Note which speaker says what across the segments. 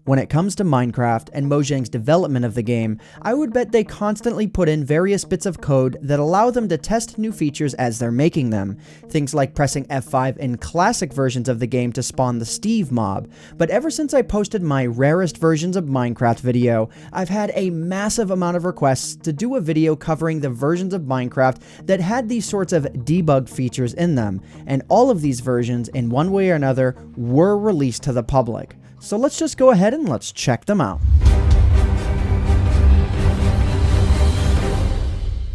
Speaker 1: When it comes to Minecraft and Mojang's development of the game, I would bet they constantly put in various bits of code that allow them to test new features as they're making them. Things like pressing F5 in classic versions of the game to spawn the Steve mob. But ever since I posted my rarest versions of Minecraft video, I've had a massive amount of requests to do a video covering the versions of Minecraft that had these sorts of debug features in them, and all of these versions, in one way or another, were released to the public. So let's just go ahead and let's check them out.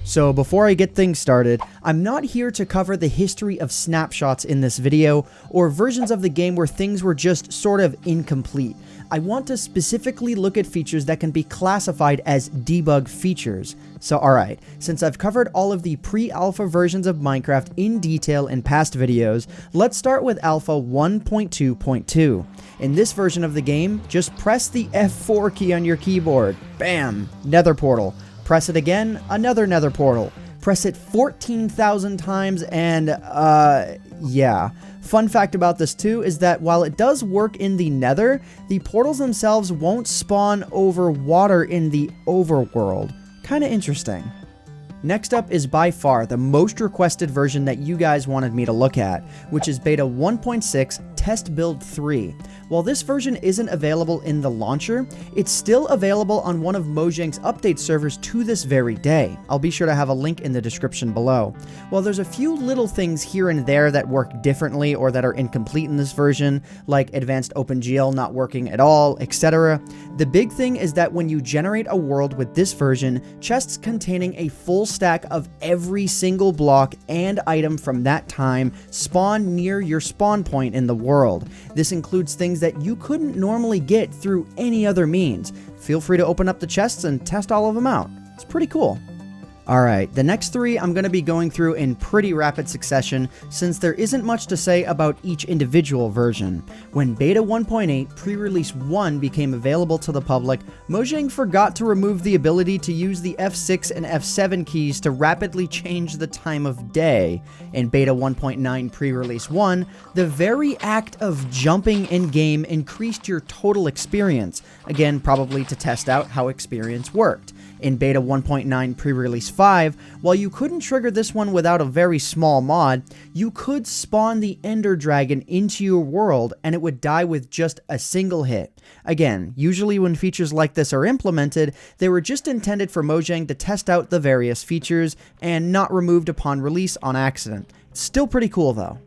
Speaker 1: So before I get things started, I'm not here to cover the history of snapshots in this video, or versions of the game where things were just sort of incomplete. I want to specifically look at features that can be classified as debug features. So alright, since I've covered all of the pre-alpha versions of Minecraft in detail in past videos, let's start with alpha 1.2.2. In this version of the game, just press the F4 key on your keyboard. Bam! Nether portal. Press it again, another nether portal. Press it 14,000 times and, yeah. Fun fact about this too is that while it does work in the nether, the portals themselves won't spawn over water in the overworld. Kinda interesting. Next up is by far the most requested version that you guys wanted me to look at, which is beta 1.6 test build 3. While this version isn't available in the launcher, it's still available on one of Mojang's update servers to this very day. I'll be sure to have a link in the description below. While there's a few little things here and there that work differently or that are incomplete in this version, like advanced OpenGL not working at all, etc., the big thing is that when you generate a world with this version, chests containing a full stack of every single block and item from that time spawn near your spawn point in the world. This includes things that you couldn't normally get through any other means. Feel free to open up the chests and test all of them out. It's pretty cool. Alright, the next three I'm going to be going through in pretty rapid succession since there isn't much to say about each individual version. When Beta 1.8 Pre-Release 1 became available to the public, Mojang forgot to remove the ability to use the F6 and F7 keys to rapidly change the time of day. In Beta 1.9 Pre-Release 1, the very act of jumping in-game increased your total experience, again probably to test out how experience worked. In Beta 1.9 Pre-Release 5, while you couldn't trigger this one without a very small mod, you could spawn the Ender Dragon into your world and it would die with just a single hit. Again, usually when features like this are implemented, they were just intended for Mojang to test out the various features and not removed upon release on accident. It's still pretty cool though.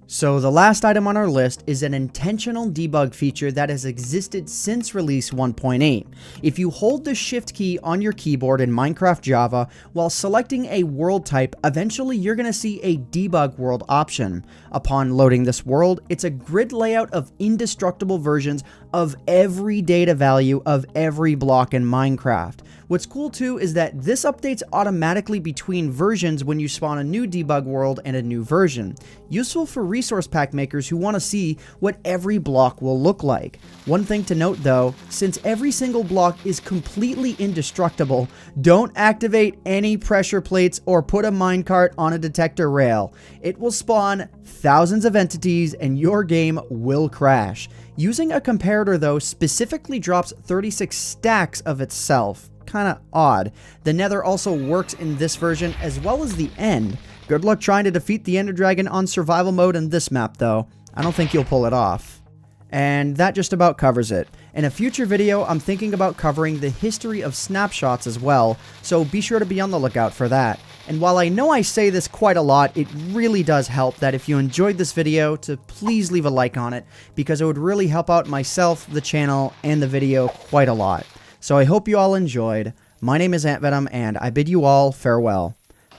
Speaker 1: So the last item on our list is an intentional debug feature that has existed since release 1.8. If you hold the shift key on your keyboard in Minecraft Java while selecting a world type, eventually you're going to see a Debug World option. Upon loading this world, it's a grid layout of indestructible versions of every data value of every block in Minecraft. What's cool too is that this updates automatically between versions when you spawn a new debug world and a new version. Useful for resource pack makers who want to see what every block will look like. One thing to note though, since every single block is completely indestructible, don't activate any pressure plates or put a minecart on a detector rail. It will spawn thousands of entities and your game will crash. Using a comparator though specifically drops 36 stacks of itself. Kinda odd. The Nether also works in this version as well as the End. Good luck trying to defeat the Ender Dragon on survival mode in this map though. I don't think you'll pull it off. And that just about covers it. In a future video, I'm thinking about covering the history of snapshots as well, so be sure to be on the lookout for that. And while I know I say this quite a lot, it really does help that if you enjoyed this video to please leave a like on it, because it would really help out myself, the channel, and the video quite a lot. So I hope you all enjoyed. My name is AntVenom, and I bid you all farewell.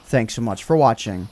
Speaker 1: Thanks so much for watching.